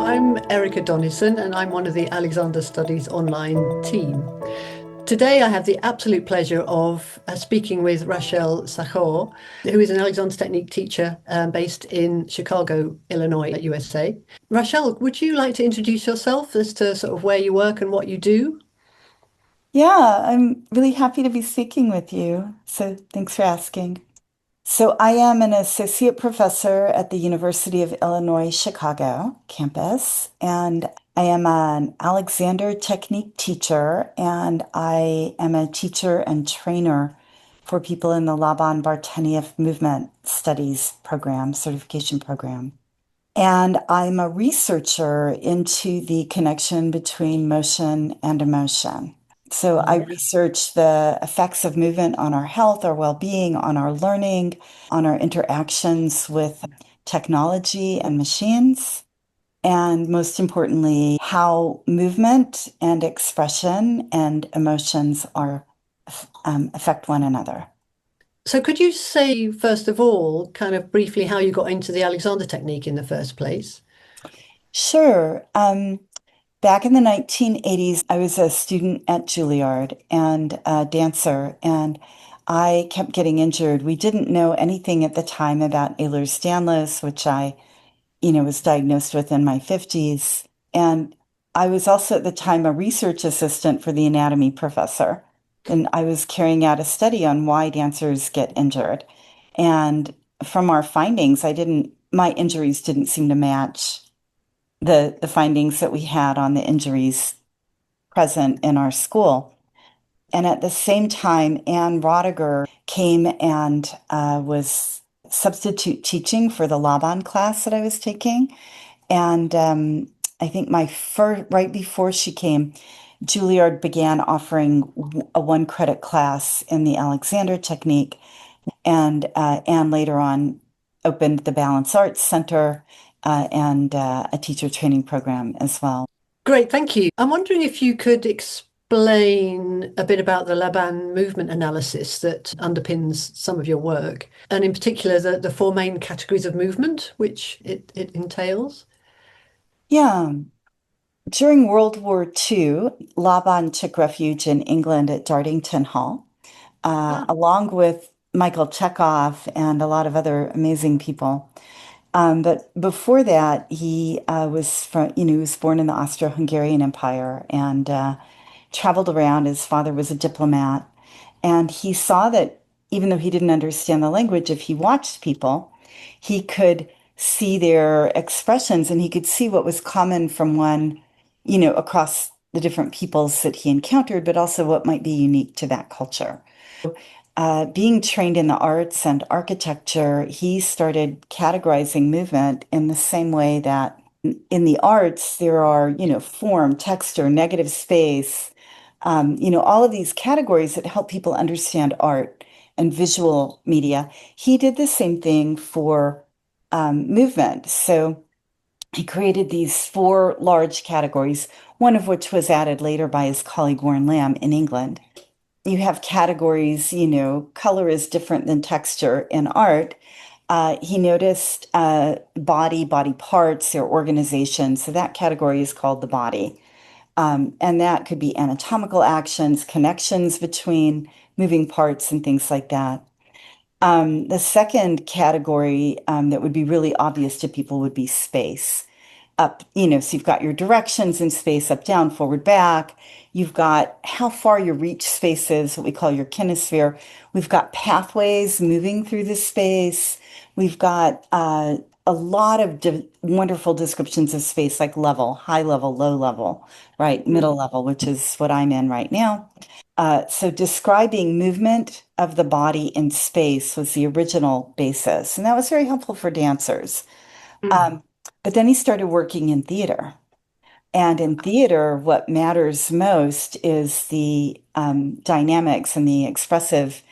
I'm Erica Donnison, and I'm one of the Alexander Studies online team. Today, I have the absolute pleasure of speaking with Rachelle Tsachor, who is an Alexander Technique teacher based in Chicago, Illinois, USA. Rachelle, would you like to introduce yourself as to sort of where you work and what you do? Yeah, I'm really happy to be speaking with you. So thanks for asking. So I am an associate professor at the University of Illinois Chicago campus, and I am an Alexander Technique teacher, and I am a teacher and trainer for people in the Laban Bartenieff Movement Studies program, certification program. And I'm a researcher into the connection between motion and emotion. So I research the effects of movement on our health, our well-being, on our learning, on our interactions with technology and machines, and most importantly, how movement and expression and emotions are affect one another. So, could you say, first of all, kind of briefly how you got into the Alexander Technique in the first place? Sure. Back in the 1980s, I was a student at Juilliard and a dancer, and I kept getting injured. We didn't know anything at the time about Ehlers-Danlos, which I was diagnosed with in my 50s. And I was also at the time a research assistant for the anatomy professor. And I was carrying out a study on why dancers get injured. And from our findings, my injuries didn't seem to match the findings that we had on the injuries present in our school. And at the same time, Anne Rodiger came and was substitute teaching for the Laban class that I was taking. And I think right before she came, Juilliard began offering a one credit class in the Alexander technique. And Anne later on opened the Balance Arts Center and a teacher training program as well. Great, thank you. I'm wondering if you could explain a bit about the Laban movement analysis that underpins some of your work, and in particular, the four main categories of movement which it entails. Yeah. During World War II, Laban took refuge in England at Dartington Hall, Ah, along with Michael Chekhov and a lot of other amazing people. But before that, he was born in the Austro-Hungarian Empire and traveled around. His father was a diplomat, and he saw that even though he didn't understand the language, if he watched people, he could see their expressions and he could see what was common from across the different peoples that he encountered, but also what might be unique to that culture. Being trained in the arts and architecture, he started categorizing movement in the same way that in the arts there are form, texture, negative space, all of these categories that help people understand art and visual media. He did the same thing for movement. So he created these four large categories, one of which was added later by his colleague Warren Lamb in England. You have categories, color is different than texture in art. He noticed body parts, their organization. So that category is called the body. And that could be anatomical actions, connections between moving parts, and things like that. The second category that would be really obvious to people would be space. So you've got your directions in space, up, down, forward, back. You've got how far your reach space is, what we call your kinesphere. We've got pathways moving through the space. We've got a lot of wonderful descriptions of space, like level, high level, low level, right? Middle level, which is what I'm in right now. So describing movement of the body in space was the original basis, and that was very helpful for dancers. mm. Um, but then he started working in theater. And in theater, what matters most is the dynamics and the expressive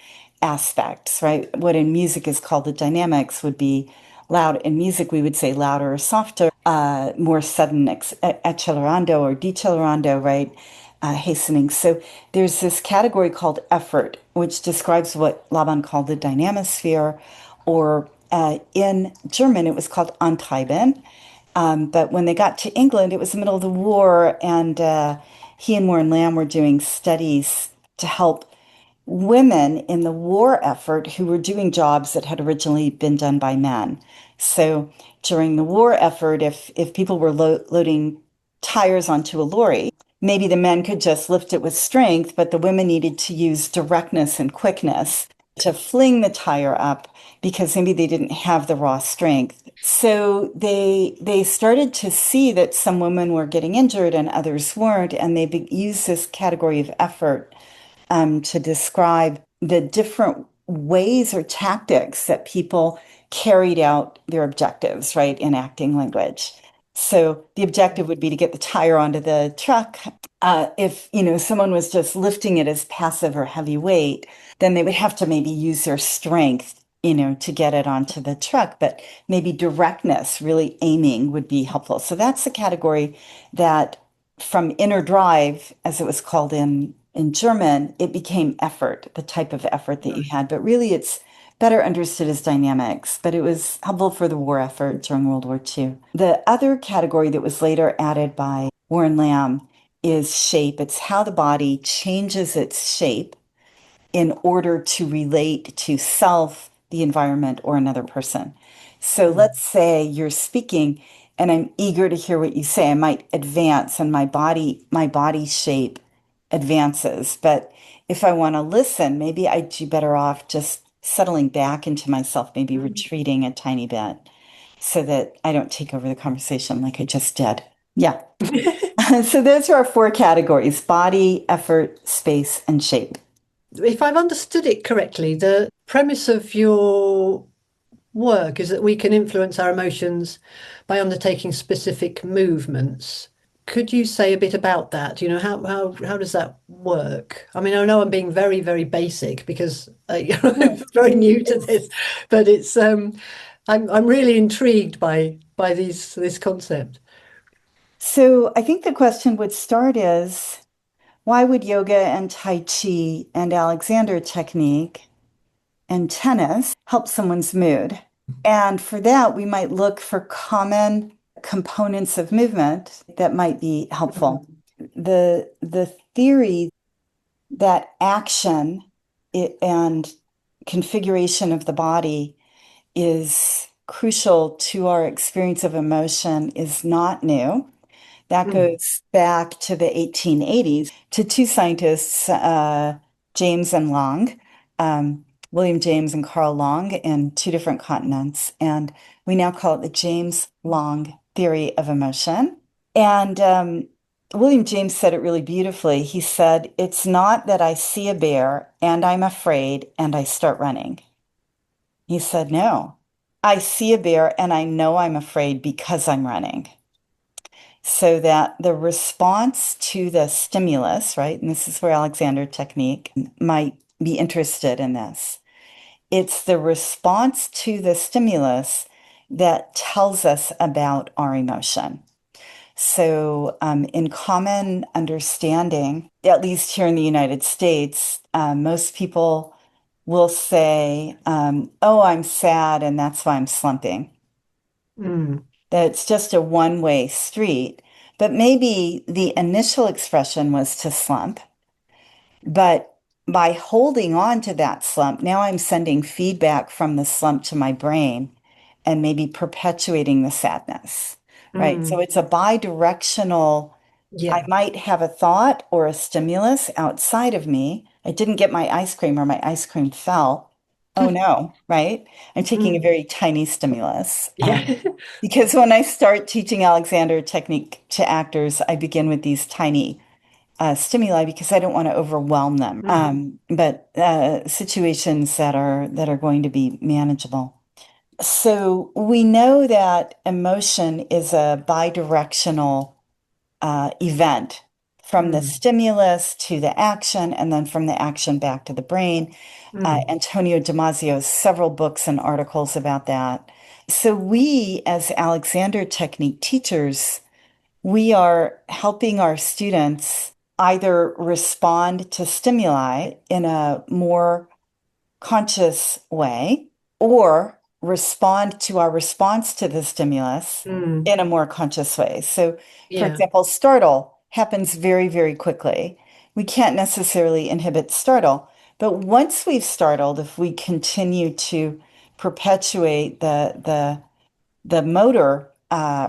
aspects, right? What in music is called the dynamics would be loud. In music, we would say louder or softer, more sudden accelerando or decelerando, right? Hastening. So there's this category called effort, which describes what Laban called the dynamisphere, or in German, it was called Antreiben. But when they got to England, it was the middle of the war, and he and Warren Lamb were doing studies to help women in the war effort who were doing jobs that had originally been done by men. So during the war effort, if people were loading tires onto a lorry, maybe the men could just lift it with strength, but the women needed to use directness and quickness to fling the tire up because maybe they didn't have the raw strength. So they started to see that some women were getting injured and others weren't, and they used this category of effort to describe the different ways or tactics that people carried out their objectives, right, in acting language. So the objective would be to get the tire onto the truck. If, someone was just lifting it as passive or heavy weight, then they would have to maybe use their strength, to get it onto the truck. But maybe directness, really aiming, would be helpful. So that's the category that from inner drive, as it was called in German, it became effort, the type of effort that you had. But really, it's better understood as dynamics, but it was helpful for the war effort during World War II. The other category that was later added by Warren Lamb is shape. It's how the body changes its shape in order to relate to self, the environment, or another person. So let's say you're speaking and I'm eager to hear what you say. I might advance and my body shape advances. But if I want to listen, maybe I'd do better off just settling back into myself, maybe retreating a tiny bit so that I don't take over the conversation like I just did. Yeah. So those are our four categories: body, effort, space, and shape. If I've understood it correctly, the premise of your work is that we can influence our emotions by undertaking specific movements. Could you say a bit about that? How does that work? I mean, I know I'm being very, very basic because I'm No, very new to it's this, but I'm really intrigued by this concept. So I think the question would start is why would yoga and Tai Chi and Alexander technique and tennis help someone's mood? And for that, we might look for common components of movement that might be helpful. The theory that action and configuration of the body is crucial to our experience of emotion is not new. That Mm, goes back to the 1880s to two scientists, James and Long, William James and Carl Long, in two different continents. And we now call it the James Long theory of emotion. And William James said it really beautifully. He said, "It's not that I see a bear and I'm afraid and I start running." He said, "No, I see a bear and I know I'm afraid because I'm running." So that the response to the stimulus, right? And this is where Alexander technique might be interested in this. It's the response to the stimulus that tells us about our emotion. So, in common understanding, at least here in the United States, most people will say, "Oh, I'm sad, and that's why I'm slumping." mm, That it's just a one-way street. But maybe the initial expression was to slump, but by holding on to that slump, now I'm sending feedback from the slump to my brain and maybe perpetuating the sadness, right? So mm, it's a bi-directional. I yeah. might have a thought or a stimulus outside of me. I didn't get my ice cream or my ice cream fell. Oh no, right? I'm taking a Mm, very tiny stimulus. yeah. Because when I start teaching Alexander technique to actors, I begin with these tiny stimuli because I don't want to overwhelm them. But situations that are going to be manageable. So we know that emotion is a bidirectional event from the Mm, stimulus to the action, and then from the action back to the brain. mm, Antonio Damasio has several books and articles about that. So we, as Alexander technique teachers, we are helping our students either respond to stimuli in a more conscious way, or respond to our response to the stimulus Mm. in a more conscious way. So, for Yeah. example, startle happens very, very quickly. We can't necessarily inhibit startle, but once we've startled, if we continue to perpetuate the motor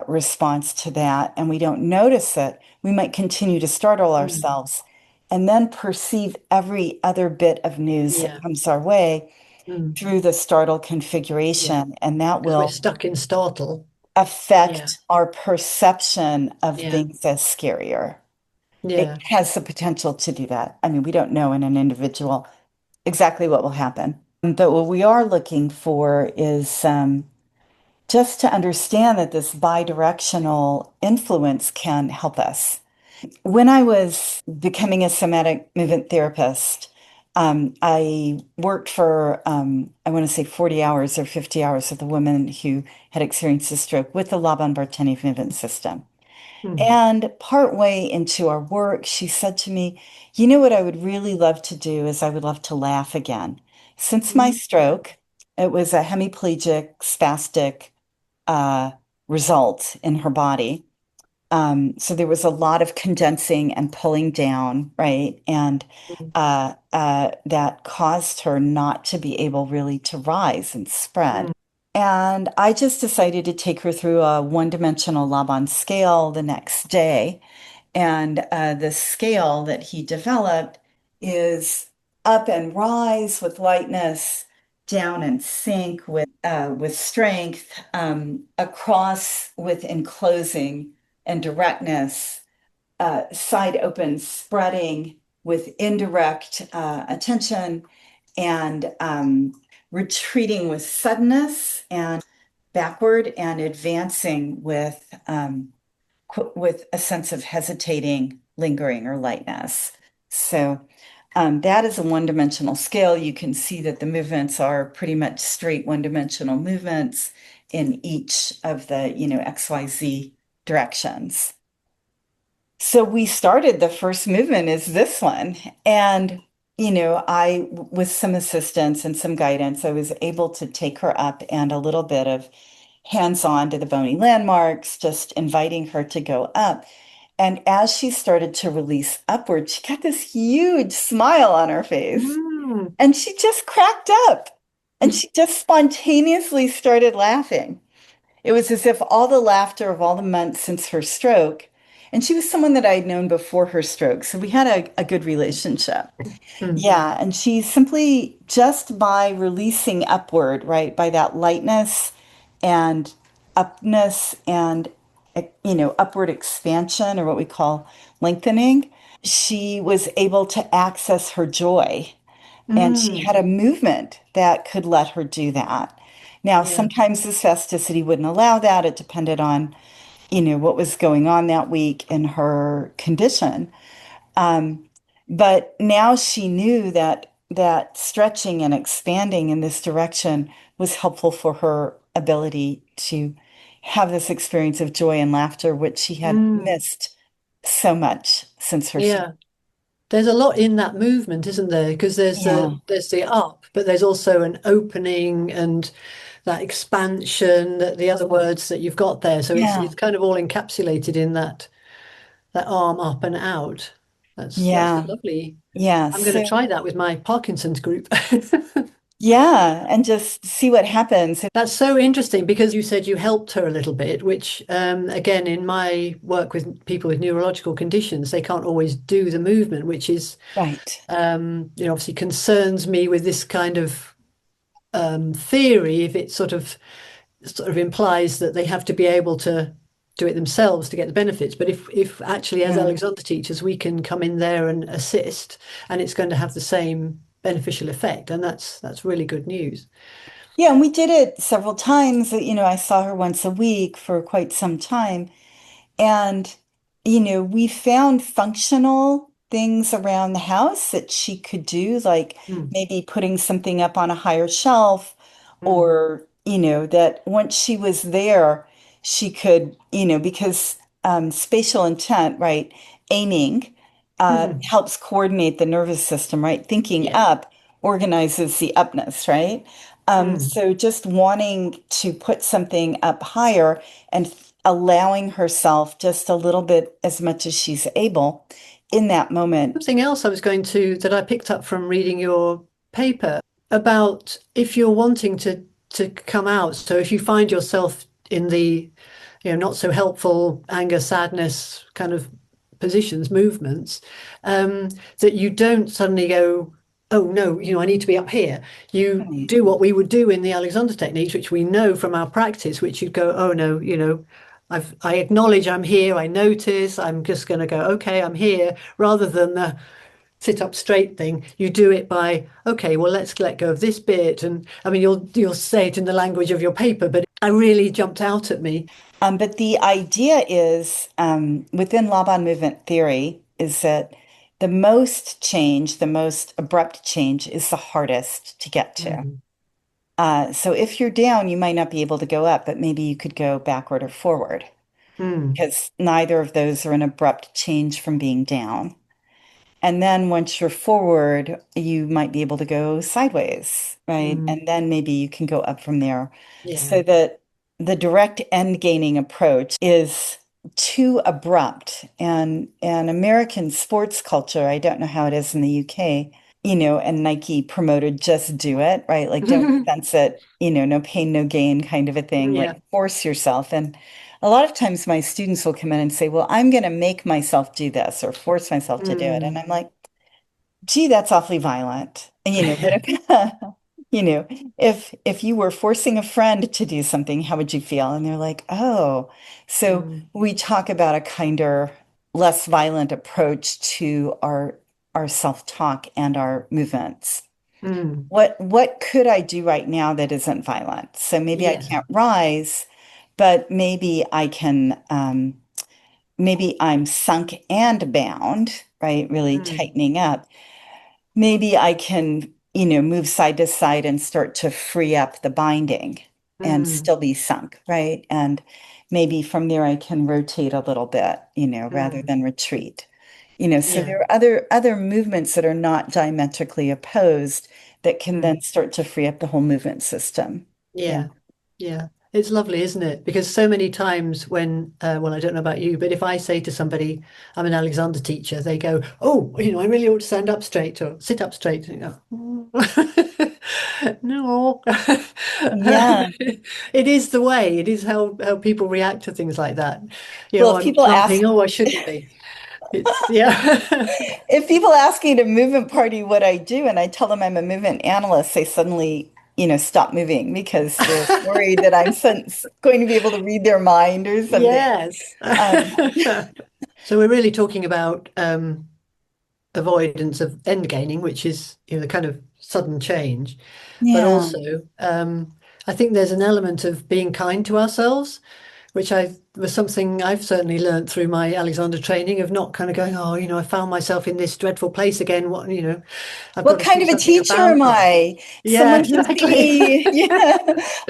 response to that and we don't notice it, we might continue to startle Mm. ourselves and then perceive every other bit of news that Yeah. comes our way Mm. through the startle Yeah. configuration, and that Because we're will stuck in startle. Yeah. affect our perception of Yeah. things as scarier. It Yeah. has the potential to do that. I mean, we don't know in an individual exactly what will happen. But what we are looking for is just to understand that this bidirectional influence can help us. When I was becoming a somatic movement therapist, I worked for, I want to say 40 hours or 50 hours with a woman who had experienced a stroke with the Laban-Barthény movement system. Mm. And partway into our work, she said to me, "You know what I would really love to do is I would love to laugh again. Since my Mm. stroke, it was a hemiplegic, spastic uh, result in her body. So there was a lot of condensing and pulling down, right? And Mm. that caused her not to be able really to rise and spread. Mm. And I just decided to take her through a one-dimensional Laban scale the next day. And the scale that he developed is up and rise with lightness, down and sink with strength, across with enclosing and directness, side open spreading with indirect attention, and retreating with suddenness and backward and advancing with a sense of hesitating, lingering, or lightness. So that is a one-dimensional scale. You can see that the movements are pretty much straight one-dimensional movements in each of the, XYZ directions. So we started the first movement is this one. And, with some assistance and some guidance, I was able to take her up and a little bit of hands-on to the bony landmarks, just inviting her to go up. And as she started to release upward, she got this huge smile on her face. Mm. And she just cracked up and she just spontaneously started laughing. It was as if all the laughter of all the months since her stroke, and she was someone that I'd known before her stroke, so we had a good relationship. Mm. Yeah, and she simply just by releasing upward, right, by that lightness and upness and upward expansion or what we call lengthening, she was able to access her joy. And she Mm. had a movement that could let her do that. Now, Yeah. sometimes the spasticity wouldn't allow that. It depended on, what was going on that week in her condition. Um, but now she knew that stretching and expanding in this direction was helpful for her ability to have this experience of joy and laughter, which she had Mm. missed so much since her stroke. Yeah. There's a lot in that movement, isn't there? Because Yeah, there's the up, but there's also an opening and that expansion, that the other words that you've got there. So it's yeah, kind of all encapsulated in that arm up and out. That's yeah, lovely. yeah. I'm going to So, try that with my Parkinson's group. yeah, and just see what happens. That's so interesting because you said you helped her a little bit, which again, in my work with people with neurological conditions, they can't always do the movement, which is Right. obviously concerns me with this kind of theory if it sort of implies that they have to be able to do it themselves to get the benefits. But if actually as Yeah. Alexander teachers we can come in there and assist, and it's going to have the same beneficial effect, and that's really good news. Yeah, and we did it several times. I saw her once a week for quite some time. And, we found functional things around the house that she could do, like Mm. maybe putting something up on a higher shelf, Mm. or, that once she was there, she could, because spatial intent, right, aiming Mhm. helps coordinate the nervous system, right? Thinking Yeah. up organizes the upness, right? Mm. So just wanting to put something up higher and allowing herself just a little bit as much as she's able in that moment. Something else I was going to that I picked up from reading your paper about if you're wanting to come out. So if you find yourself in the, not so helpful anger, sadness kind of positions, movements, that you don't suddenly go, oh no, I need to be up here. You Right. do what we would do in the Alexander techniques, which we know from our practice, which you'd go, oh no, I acknowledge I'm here, I notice, I'm just going to go, okay, I'm here, rather than the sit up straight thing. You do it by, okay, well, let's let go of this bit. And I mean, you'll say it in the language of your paper, but it really jumped out at me. But the idea is within Laban movement theory is that the most change, the most abrupt change is the hardest to get to. Mm, So if you're down, you might not be able to go up, but maybe you could go backward or forward mm, because neither of those are an abrupt change from being down. And then once you're forward, you might be able to go sideways, right? mm, And then maybe you can go up from there. yeah. So that the direct end gaining approach is too abrupt. And American sports culture, I don't know how it is in the UK, and Nike promoted just do it, right? Like don't sense it, no pain, no gain kind of a thing, Yeah. like force yourself. And a lot of times my students will come in and say, well, I'm going to make myself do this or force myself to do it. And Mm. I'm like, gee, that's awfully violent. But if, if you were forcing a friend to do something, how would you feel? And they're like, oh. So Mm, we talk about a kinder, less violent approach to our self-talk and our movements. mm, What could I do right now that isn't violent? So maybe I yeah. can't rise, but maybe I'm sunk and bound, right? Really Mm, tightening up. Maybe I can, move side to side and start to free up the binding and mm, still be sunk, right? And maybe from there I can rotate a little bit, rather mm, than retreat. So yeah. there are other movements that are not diametrically opposed that can Mm. then start to free up the whole movement system. Yeah. Yeah, yeah. It's lovely, isn't it? Because so many times when, well, I don't know about you, but if I say to somebody, I'm an Alexander teacher, they go, oh, I really ought to stand up straight or sit up straight. And you go, "Mm." No. Yeah. It is the way. It is how people react to things like that. Well, if I'm people ask slumping. Oh, I shouldn't be. It's, yeah. If people ask me to movement party what I do, and I tell them I'm a movement analyst, they suddenly, stop moving because they're worried that I'm going to be able to read their mind or something. Yes. Um, So we're really talking about avoidance of end gaining, which is the kind of sudden change, but yeah. also I think there's an element of being kind to ourselves, which I was something I've certainly learned through my Alexander training of not kind of going, oh, I found myself in this dreadful place again. What, I've got What to kind do of a something teacher about am it. I? Yeah, Someone should see exactly. me. Yeah.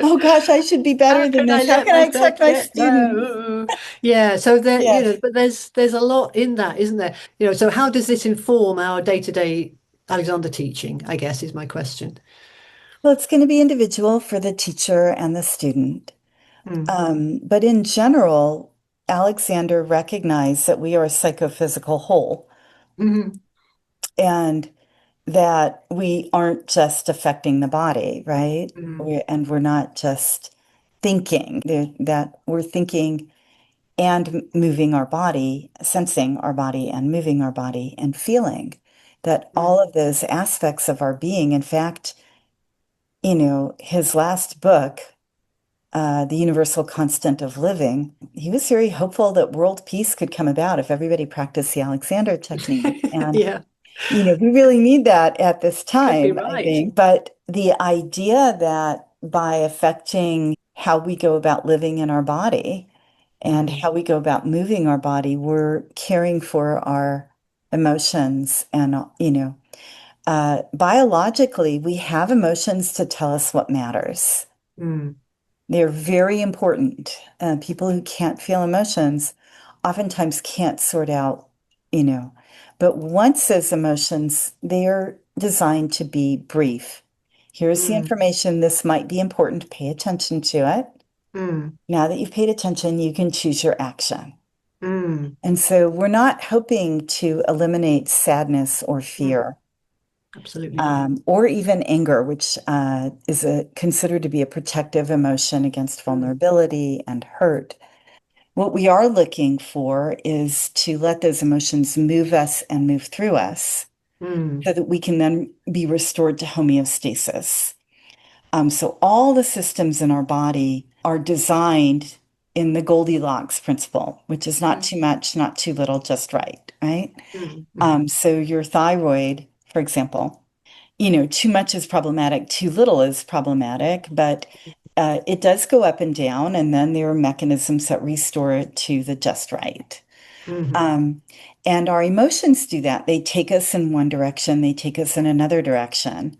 Oh gosh, I should be How better than can I this. How let can I myself expect my get students? there? Yeah, so there, Yes. but there's a lot in that, isn't there? So how does this inform our day-to-day Alexander teaching, I guess is my question. Well, it's going to be individual for the teacher and the student. Mm. But in general, Alexander recognized that we are a psychophysical whole Hmm. and that we aren't just affecting the body, right? Mm. And we're not just thinking, that we're thinking and moving our body, sensing our body and moving our body and feeling that all Mm. of those aspects of our being, in fact, his last book, The Universal Constant of Living, he was very hopeful that world peace could come about if everybody practiced the Alexander technique. And, Yeah, we really need that at this could be time, I right. think. But the idea that by affecting how we go about living in our body and Mm. how we go about moving our body, we're caring for our emotions. And, biologically, we have emotions to tell us what matters. Mm. They're very important. People who can't feel emotions oftentimes can't sort out, you know. But once those emotions, they are designed to be brief Here's the Mm, information. This might be important. Pay attention to it. mm, Now that you've paid attention, you can choose your action. mm, And so we're not hoping to eliminate sadness or mm. fear, Absolutely. or even anger, which is considered to be a protective emotion against Mm, vulnerability and hurt. What we are looking for is to let those emotions move us and move through us mm, so that we can then be restored to homeostasis. So all the systems in our body are designed in the Goldilocks principle, which is not mm, too much, not too little, just right, right? mm, mhm, So your thyroid, for example, too much is problematic, too little is problematic, but it does go up and down, and then there are mechanisms that restore it to the just right. mhm, Um, and our emotions do that. They take us in one direction, they take us in another direction,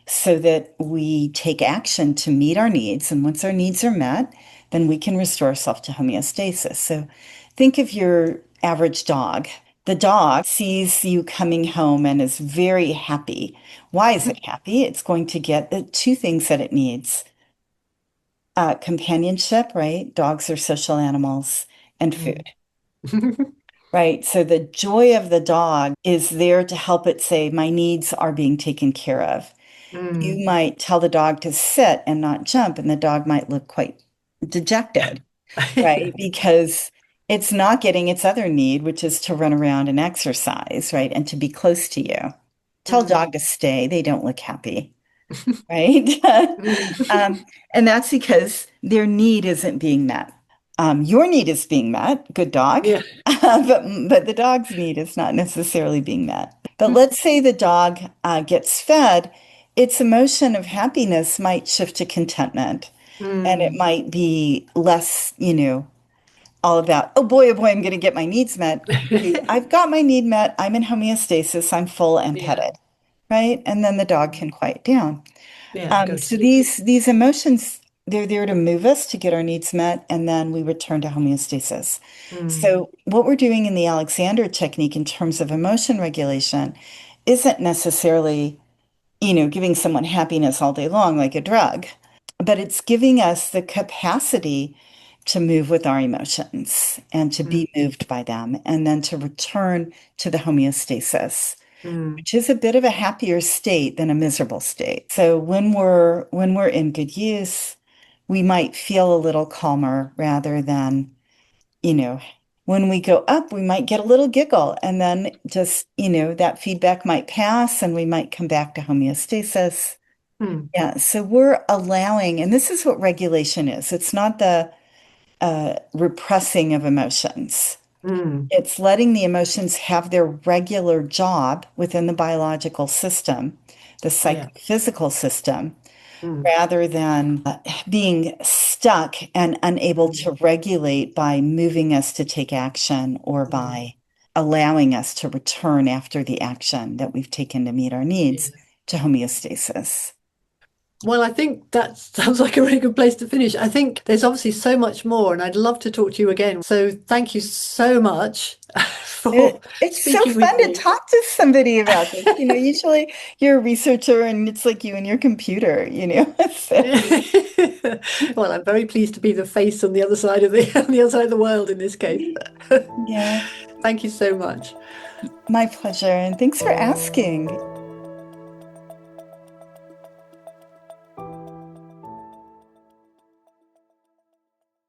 so that we take action to meet our needs. And once our needs are met, then we can restore ourselves to homeostasis. So think of your average dog. The dog sees you coming home and is very happy. Why is it happy? It's going to get the two things that it needs: companionship, right? Dogs are social animals, and food. mm. Right. So the joy of the dog is there to help it say, my needs are being taken care of. Mm. You might tell the dog to sit and not jump, and the dog might look quite dejected, right? Because it's not getting its other need, which is to run around and exercise, right? And to be close to you. Tell Mm. dog to stay, they don't look happy, right? Mm. um, and that's because their need isn't being met. Your need is being met, good dog, Yeah. but the dog's need is not necessarily being met. But let's say the dog gets fed, its emotion of happiness might shift to contentment, and it Mm. might be less, all about, oh boy, I'm going to get my needs met. To, I've got my need met, I'm in homeostasis, I'm full and Yeah. petted, right? And then the dog Mm. can quiet down. Yeah. Go to So sleep. these emotions, they're there to move us to get our needs met, and then we return to homeostasis. Mm. So what we're doing in the Alexander technique in terms of emotion regulation isn't necessarily, giving someone happiness all day long like a drug, but it's giving us the capacity to move with our emotions and to Mm. be moved by them, and then to return to the homeostasis, Mm. which is a bit of a happier state than a miserable state. So when we're in good use, we might feel a little calmer rather than, you know, when we go up, we might get a little giggle, and then just, that feedback might pass and we might come back to homeostasis. Mm. Yeah, so we're allowing, and this is what regulation is. It's not the repressing of emotions. Mm. It's letting the emotions have their regular job within the biological system, the Yeah. psychophysical system, Mm. rather than being stuck and unable Mm. to regulate by moving us to take action or Mm. by allowing us to return after the action that we've taken to meet our needs Yeah. to homeostasis. Well, I think that sounds like a really good place to finish. I think there's obviously so much more, and I'd love to talk to you again. So thank you so much for It's so speaking with fun to me. talk to somebody about this. Usually you're a researcher and it's like you and your computer. So, Well, I'm very pleased to be the face on the other side of the on the other side of the world in this case. yeah, Thank you so much. my pleasure. And thanks for asking.